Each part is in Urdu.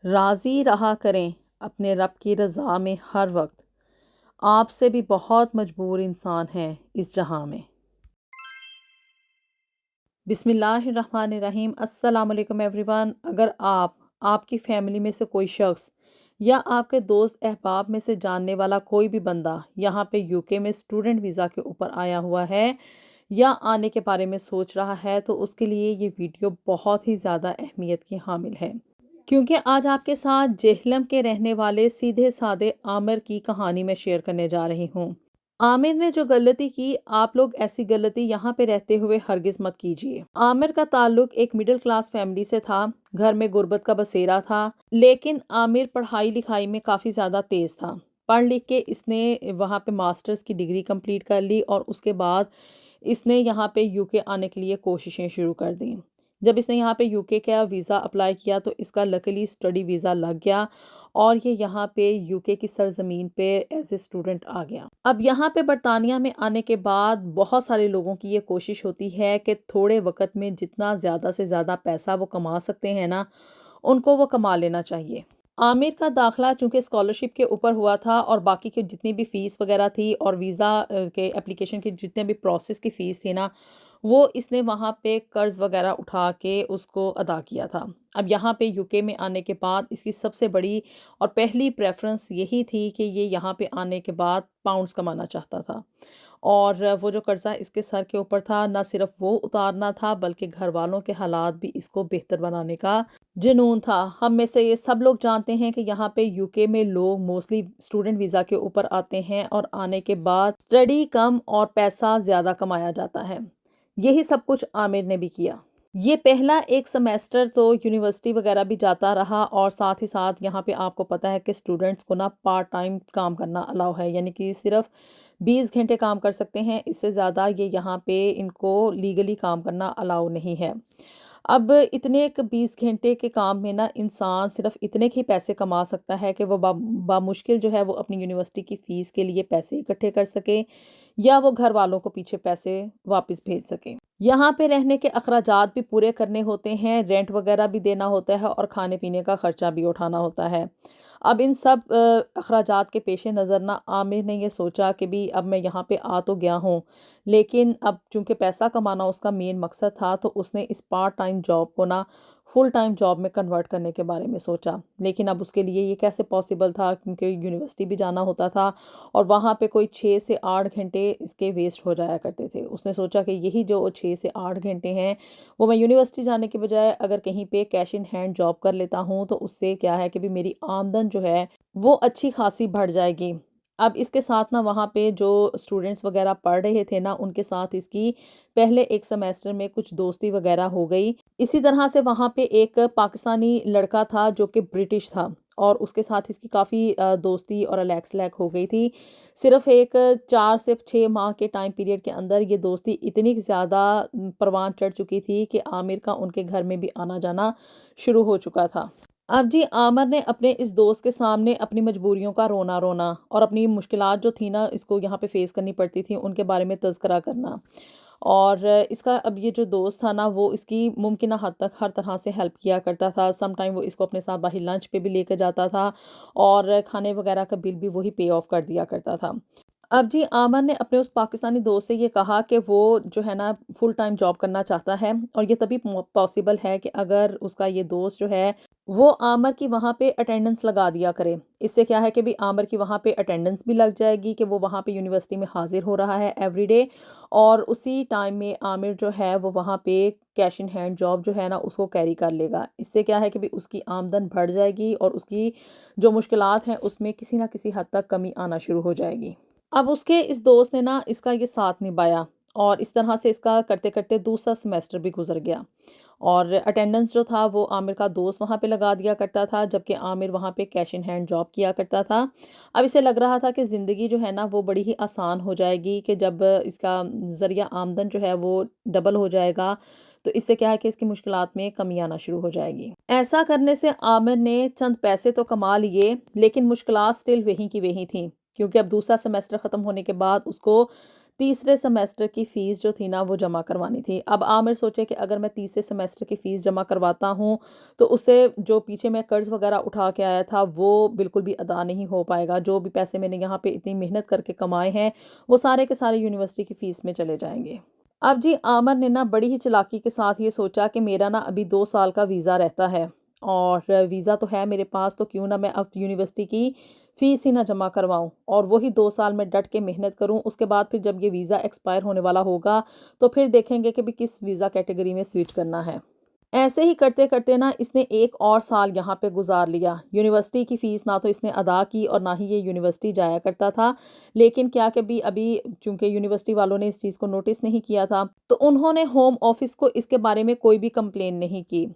راضی رہا کریں اپنے رب کی رضا میں ہر وقت، آپ سے بھی بہت مجبور انسان ہیں اس جہاں میں۔ بسم اللہ الرحمن الرحیم۔ السلام علیکم ایوری ون۔ اگر آپ کی فیملی میں سے کوئی شخص یا آپ کے دوست احباب میں سے جاننے والا کوئی بھی بندہ یہاں پہ UK میں اسٹوڈنٹ ویزا کے اوپر آیا ہوا ہے یا آنے کے بارے میں سوچ رہا ہے تو اس کے لیے یہ ویڈیو بہت ہی زیادہ اہمیت کی حامل ہے، کیونکہ آج آپ کے ساتھ جہلم کے رہنے والے سیدھے سادے عامر کی کہانی میں شیئر کرنے جا رہی ہوں۔ عامر نے جو غلطی کی، آپ لوگ ایسی غلطی یہاں پہ رہتے ہوئے ہرگز مت کیجیے۔ عامر کا تعلق ایک مڈل کلاس فیملی سے تھا، گھر میں غربت کا بسیرا تھا، لیکن عامر پڑھائی لکھائی میں کافی زیادہ تیز تھا۔ پڑھ لکھ کے اس نے وہاں پہ ماسٹرز کی ڈگری کمپلیٹ کر لی اور اس کے بعد اس نے یہاں پہ UK آنے کے لیے کوششیں شروع کر دیں۔ جب اس نے یہاں پہ UK کا ویزا اپلائی کیا تو اس کا لکیلی اسٹڈی ویزا لگ گیا اور یہ یہاں پہ UK کی سرزمین پہ ایز اے اسٹوڈنٹ آ گیا۔ اب یہاں پہ برطانیہ میں آنے کے بعد بہت سارے لوگوں کی یہ کوشش ہوتی ہے کہ تھوڑے وقت میں جتنا زیادہ سے زیادہ پیسہ وہ کما سکتے ہیں نا، ان کو وہ کما لینا چاہیے۔ عامر کا داخلہ چونکہ اسکالرشپ کے اوپر ہوا تھا اور باقی کی جتنی بھی فیس وغیرہ تھی اور ویزا کے اپلیکیشن کی جتنے بھی پروسیس کی فیس تھی نا، وہ اس نے وہاں پہ قرض وغیرہ اٹھا کے اس کو ادا کیا تھا۔ اب یہاں پہ UK میں آنے کے بعد اس کی سب سے بڑی اور پہلی پریفرنس یہی تھی کہ یہ یہاں پہ آنے کے بعد پاؤنڈز کمانا چاہتا تھا، اور وہ جو قرضہ اس کے سر کے اوپر تھا نہ صرف وہ اتارنا تھا بلکہ گھر والوں کے حالات بھی اس کو بہتر بنانے کا جنون تھا۔ ہم میں سے یہ سب لوگ جانتے ہیں کہ یہاں پہ UK میں لوگ موسٹلی اسٹوڈنٹ ویزا کے اوپر آتے ہیں اور آنے کے بعد اسٹڈی کم اور پیسہ زیادہ کمایا جاتا ہے۔ یہی سب کچھ عامر نے بھی کیا۔ یہ پہلا ایک سمیسٹر تو یونیورسٹی وغیرہ بھی جاتا رہا اور ساتھ ہی ساتھ یہاں پہ آپ کو پتہ ہے کہ اسٹوڈنٹس کو نا پارٹ ٹائم کام کرنا الاؤ ہے، یعنی کہ صرف 20 گھنٹے کام کر سکتے ہیں، اس سے زیادہ یہ یہاں پہ ان کو لیگلی کام کرنا الاؤ نہیں ہے۔ اب اتنے 20 گھنٹے کے کام میں نا انسان صرف اتنے ہی پیسے کما سکتا ہے کہ وہ بامشکل جو ہے وہ اپنی یونیورسٹی کی فیس کے لیے پیسے اکٹھے کر سکے یا وہ گھر والوں کو پیچھے پیسے واپس بھیج سکے۔ یہاں پہ رہنے کے اخراجات بھی پورے کرنے ہوتے ہیں، رینٹ وغیرہ بھی دینا ہوتا ہے اور کھانے پینے کا خرچہ بھی اٹھانا ہوتا ہے۔ اب ان سب اخراجات کے پیش نظر نہ عامر نے یہ سوچا کہ بھی اب میں یہاں پہ آ تو گیا ہوں، لیکن اب چونکہ پیسہ کمانا اس کا مین مقصد تھا تو اس نے اس پارٹ ٹائم جاب کو نا فل ٹائم جاب میں کنورٹ کرنے کے بارے میں سوچا۔ لیکن اب اس کے لیے یہ کیسے پاسبل تھا، کیونکہ یونیورسٹی بھی جانا ہوتا تھا اور وہاں پہ کوئی 6 سے 8 گھنٹے اس کے ویسٹ ہو جایا کرتے تھے۔ اس نے سوچا کہ یہی جو 6 سے 8 گھنٹے ہیں وہ میں یونیورسٹی جانے کے بجائے اگر کہیں پہ کیش ان ہینڈ جاب کر لیتا ہوں تو اس سے کیا ہے کہ بھی میری آمدن جو ہے وہ اچھی خاصی بڑھ جائے گی۔ اب اس کے ساتھ نا وہاں پہ جو اسٹوڈنٹس وغیرہ پڑھ رہے تھے نا ان کے ساتھ اس کی پہلے ایک سمیسٹر میں کچھ دوستی وغیرہ ہو گئی۔ اسی طرح سے وہاں پہ ایک پاکستانی لڑکا تھا جو کہ برٹش تھا اور اس کے ساتھ اس کی کافی دوستی اور الیکس لیک ہو گئی تھی۔ صرف ایک 4 سے 6 ماہ کے ٹائم پیریڈ کے اندر یہ دوستی اتنی زیادہ پروان چڑھ چکی تھی کہ عامر کا ان کے گھر میں بھی آنا جانا شروع ہو چکا تھا۔ اب جی عامر نے اپنے اس دوست کے سامنے اپنی مجبوریوں کا رونا اور اپنی مشکلات جو تھی نا اس کو یہاں پہ فیس کرنی پڑتی تھی ان کے بارے میں تذکرہ کرنا، اور اس کا اب یہ جو دوست تھا نا وہ اس کی ممکنہ حد تک ہر طرح سے ہیلپ کیا کرتا تھا۔ سم ٹائم وہ اس کو اپنے ساتھ باہر لنچ پہ بھی لے کے جاتا تھا اور کھانے وغیرہ کا بل بھی وہی پے آف کر دیا کرتا تھا۔ اب جی عامر نے اپنے اس پاکستانی دوست سے یہ کہا کہ وہ جو ہے نا فل ٹائم جاب کرنا چاہتا ہے اور یہ تبھی پاسبل ہے کہ اگر اس کا یہ دوست جو ہے وہ عامر کی وہاں پہ اٹینڈنس لگا دیا کرے۔ اس سے کیا ہے کہ بھی عامر کی وہاں پہ اٹینڈنس بھی لگ جائے گی کہ وہ وہاں پہ یونیورسٹی میں حاضر ہو رہا ہے ایوری ڈے، اور اسی ٹائم میں عامر جو ہے وہ وہاں پہ کیش ان ہینڈ جاب جو ہے نا اس کو کیری کر لے گا۔ اس سے کیا ہے کہ بھی اس کی آمدن بڑھ جائے گی اور اس کی جو مشکلات ہیں اس میں کسی نہ کسی حد تک کمی آنا شروع ہو جائے گی۔ اب اس کے اس دوست نے نا اس کا یہ ساتھ نبھایا اور اس طرح سے اس کا کرتے کرتے دوسرا سمیسٹر بھی گزر گیا، اور اٹینڈنس جو تھا وہ عامر کا دوست وہاں پہ لگا دیا کرتا تھا جبکہ عامر وہاں پہ کیش ان ہینڈ جاب کیا کرتا تھا۔ اب اسے لگ رہا تھا کہ زندگی جو ہے نا وہ بڑی ہی آسان ہو جائے گی کہ جب اس کا ذریعہ آمدن جو ہے وہ ڈبل ہو جائے گا تو اس سے کیا ہے کہ اس کی مشکلات میں کمی آنا شروع ہو جائے گی۔ ایسا کرنے سے عامر نے چند پیسے تو کما لیے لیکن مشکلات سٹل وہیں کی وہیں تھیں، کیونکہ اب دوسرا سمیسٹر ختم ہونے کے بعد اس کو تیسرے سیمیسٹر کی فیس جو تھی نا وہ جمع کروانی تھی۔ اب عامر سوچے کہ اگر میں تیسرے سیمیسٹر کی فیس جمع کرواتا ہوں تو اس سے جو پیچھے میں قرض وغیرہ اٹھا کے آیا تھا وہ بالکل بھی ادا نہیں ہو پائے گا، جو بھی پیسے میں نے یہاں پہ اتنی محنت کر کے کمائے ہیں وہ سارے کے سارے یونیورسٹی کی فیس میں چلے جائیں گے۔ اب جی عامر نے نا بڑی ہی چلاکی کے ساتھ یہ سوچا کہ میرا نا ابھی 2 سال کا ویزا رہتا ہے اور ویزا تو ہے میرے پاس، تو کیوں نہ میں اب یونیورسٹی کی فیس ہی نہ جمع کرواؤں اور وہی 2 سال میں ڈٹ کے محنت کروں، اس کے بعد پھر جب یہ ویزا ایکسپائر ہونے والا ہوگا تو پھر دیکھیں گے کہ بھی کس ویزا کیٹیگری میں سوئچ کرنا ہے۔ ایسے ہی کرتے کرتے نا اس نے ایک اور سال یہاں پہ گزار لیا۔ یونیورسٹی کی فیس نہ تو اس نے ادا کی اور نہ ہی یہ یونیورسٹی جایا کرتا تھا، لیکن کیا کہ بھی ابھی چونکہ یونیورسٹی والوں نے اس چیز کو نوٹس نہیں کیا تھا تو انہوں نے ہوم آفس کو اس کے بارے میں کوئی بھی کمپلین نہیں کی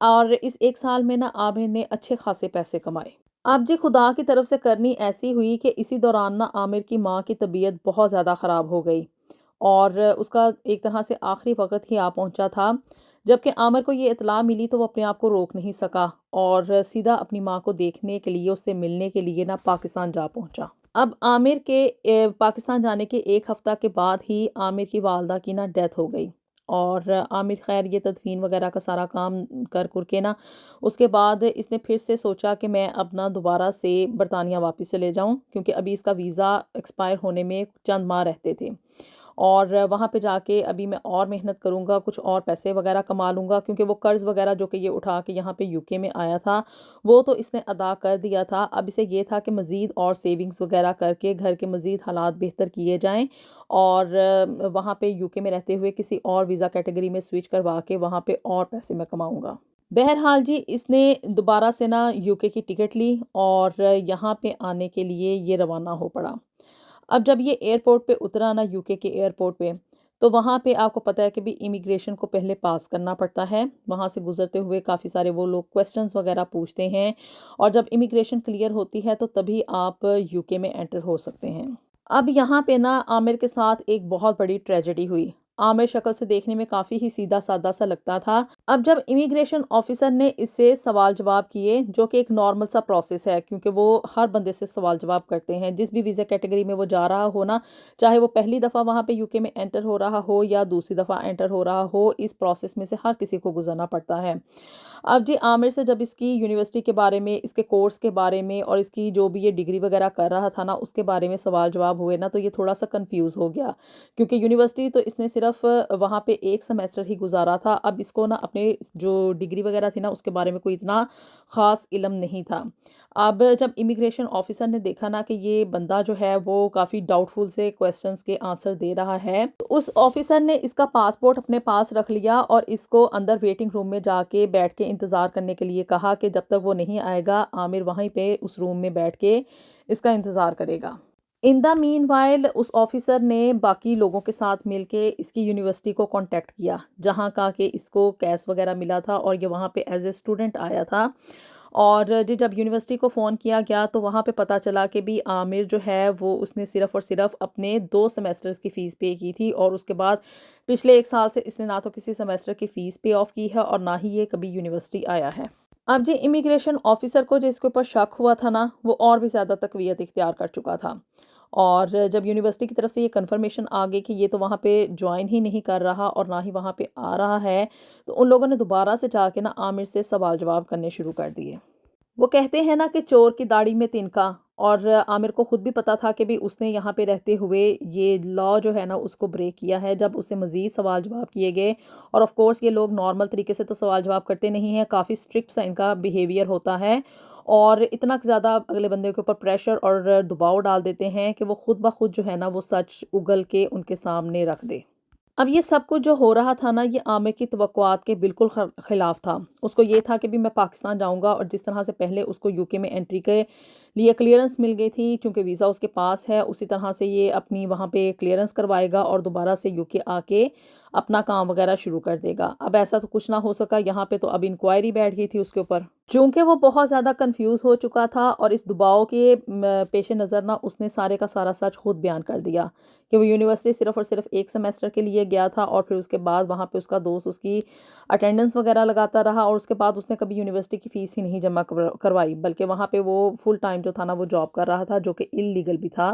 اور اس ایک سال میں نا عامر نے اچھے خاصے پیسے کمائے۔ اب جی خدا کی طرف سے کرنی ایسی ہوئی کہ اسی دوران نا عامر کی ماں کی طبیعت بہت زیادہ خراب ہو گئی اور اس کا ایک طرح سے آخری وقت ہی آ پہنچا تھا۔ جبکہ عامر کو یہ اطلاع ملی تو وہ اپنے آپ کو روک نہیں سکا اور سیدھا اپنی ماں کو دیکھنے کے لیے، اس سے ملنے کے لیے نا پاکستان جا پہنچا۔ اب عامر کے پاکستان جانے کے ایک ہفتہ کے بعد ہی عامر کی والدہ کی نا ڈیتھ ہو گئی اور عامر خیر یہ تدفین وغیرہ کا سارا کام کر کے نا اس کے بعد اس نے پھر سے سوچا کہ میں اب نا دوبارہ سے برطانیہ واپس چلے جاؤں، کیونکہ ابھی اس کا ویزا ایکسپائر ہونے میں چند ماہ رہتے تھے اور وہاں پہ جا کے ابھی میں اور محنت کروں گا، کچھ اور پیسے وغیرہ کما لوں گا، کیونکہ وہ قرض وغیرہ جو کہ یہ اٹھا کے یہاں پہ UK میں آیا تھا وہ تو اس نے ادا کر دیا تھا۔ اب اسے یہ تھا کہ مزید اور سیونگز وغیرہ کر کے گھر کے مزید حالات بہتر کیے جائیں اور وہاں پہ UK میں رہتے ہوئے کسی اور ویزا کیٹیگری میں سوئچ کروا کے وہاں پہ اور پیسے میں کماؤں گا۔ بہرحال جی اس نے دوبارہ سے نا UK کی ٹکٹ لی اور یہاں پہ آنے کے لیے یہ روانہ ہو پڑا۔ اب جب یہ ایئرپورٹ پہ اترا نا UK کے ایئرپورٹ پہ، تو وہاں پہ آپ کو پتہ ہے کہ بھی امیگریشن کو پہلے پاس کرنا پڑتا ہے، وہاں سے گزرتے ہوئے کافی سارے وہ لوگ کویسچنز وغیرہ پوچھتے ہیں اور جب امیگریشن کلیئر ہوتی ہے تو تبھی آپ UK میں انٹر ہو سکتے ہیں۔ اب یہاں پہ نا عامر کے ساتھ ایک بہت بڑی ٹریجڈی ہوئی۔ عامر شکل سے دیکھنے میں کافی ہی سیدھا سادہ سا لگتا تھا۔ اب جب امیگریشن آفیسر نے اس سے سوال جواب کیے، جو کہ ایک نارمل سا پروسیس ہے کیونکہ وہ ہر بندے سے سوال جواب کرتے ہیں جس بھی ویزا کیٹیگری میں وہ جا رہا ہو نا، چاہے وہ پہلی دفعہ وہاں پہ UK میں انٹر ہو رہا ہو یا دوسری دفعہ انٹر ہو رہا ہو، اس پروسیس میں سے ہر کسی کو گزرنا پڑتا ہے۔ اب جی عامر سے جب اس کی یونیورسٹی کے بارے میں، اس کے کورس کے بارے میں اور اس کی جو بھی یہ ڈگری وغیرہ کر رہا تھا نا اس کے بارے میں سوال جواب ہوئے نا، تو یہ تھوڑا سا کنفیوز ہو گیا کیونکہ یونیورسٹی تو اس نے صرف وہاں پہ ایک سیمیسٹر ہی گزارا تھا۔ اب اس کو نا اپنے جو ڈگری وغیرہ تھی نا اس کے بارے میں کوئی اتنا خاص علم نہیں تھا۔ اب جب امیگریشن آفیسر نے دیکھا نا کہ یہ بندہ جو ہے وہ کافی ڈاؤٹ فل سے کویسچنز کے آنسر دے رہا ہے، تو اس آفیسر نے اس کا پاسپورٹ اپنے پاس رکھ لیا اور اس کو اندر ویٹنگ روم میں جا کے بیٹھ کے انتظار کرنے کے لیے کہا کہ جب تک وہ نہیں آئے گا عامر وہیں پہ اس روم میں بیٹھ کے اس کا انتظار کرے گا۔ ان دا مین وائل اس آفیسر نے باقی لوگوں کے ساتھ مل کے اس کی یونیورسٹی کو کانٹیکٹ کیا جہاں کا کہ اس کو کیس وغیرہ ملا تھا اور یہ وہاں پہ ایز اے اسٹوڈنٹ آیا تھا۔ اور جب یونیورسٹی کو فون کیا گیا تو وہاں پہ پتہ چلا کہ بھی عامر جو ہے وہ اس نے صرف اور صرف اپنے 2 سیمیسٹرز کی فیس پے کی تھی اور اس کے بعد پچھلے ایک سال سے اس نے نہ تو کسی سیمیسٹر کی فیس پے آف کی ہے اور نہ ہی یہ کبھی یونیورسٹی آیا ہے۔ اب جی امیگریشن آفیسر کو جو اس کے اوپر شک ہوا تھا نا وہ اور بھی زیادہ تقویت اختیار کر چکا تھا اور جب یونیورسٹی کی طرف سے یہ کنفرمیشن آ گئی کہ یہ تو وہاں پہ جوائن ہی نہیں کر رہا اور نہ ہی وہاں پہ آ رہا ہے، تو ان لوگوں نے دوبارہ سے جا کے نا عامر سے سوال جواب کرنے شروع کر دیے۔ وہ کہتے ہیں نا کہ چور کی داڑھی میں تنکا، اور عامر کو خود بھی پتا تھا کہ بھی اس نے یہاں پہ رہتے ہوئے یہ لا جو ہے نا اس کو بریک کیا ہے۔ جب اسے مزید سوال جواب کیے گئے اور آف کورس یہ لوگ نارمل طریقے سے تو سوال جواب کرتے نہیں ہیں، کافی اسٹرکٹ سا ان کا بیہیویئر ہوتا ہے اور اتنا زیادہ اگلے بندے کے اوپر پریشر اور دباؤ ڈال دیتے ہیں کہ وہ خود بخود جو ہے نا وہ سچ اگل کے ان کے سامنے رکھ دے۔ اب یہ سب کچھ جو ہو رہا تھا نا یہ عامر کی توقعات کے بالکل خلاف تھا۔ اس کو یہ تھا کہ بھی میں پاکستان جاؤں گا اور جس طرح سے پہلے اس کو UK میں انٹری کے لیے کلیئرنس مل گئی تھی چونکہ ویزا اس کے پاس ہے، اسی طرح سے یہ اپنی وہاں پہ کلیئرنس کروائے گا اور دوبارہ سے UK آ کے اپنا کام وغیرہ شروع کر دے گا۔ اب ایسا تو کچھ نہ ہو سکا، یہاں پہ تو اب انکوائری بیٹھ گئی تھی اس کے اوپر۔ چونکہ وہ بہت زیادہ کنفیوز ہو چکا تھا اور اس دباؤ کے پیش نظر نہ اس نے سارے کا سارا سچ خود بیان کر دیا کہ وہ یونیورسٹی صرف اور صرف ایک سیمیسٹر کے لیے گیا تھا اور پھر اس کے بعد وہاں پہ اس کا دوست اس کی اٹینڈنس وغیرہ لگاتا رہا اور اس کے بعد اس نے کبھی یونیورسٹی کی فیس ہی نہیں جمع کروائی، بلکہ وہاں پہ وہ فل ٹائم جو تھا نا وہ جاب کر رہا تھا جو کہ اللیگل بھی تھا۔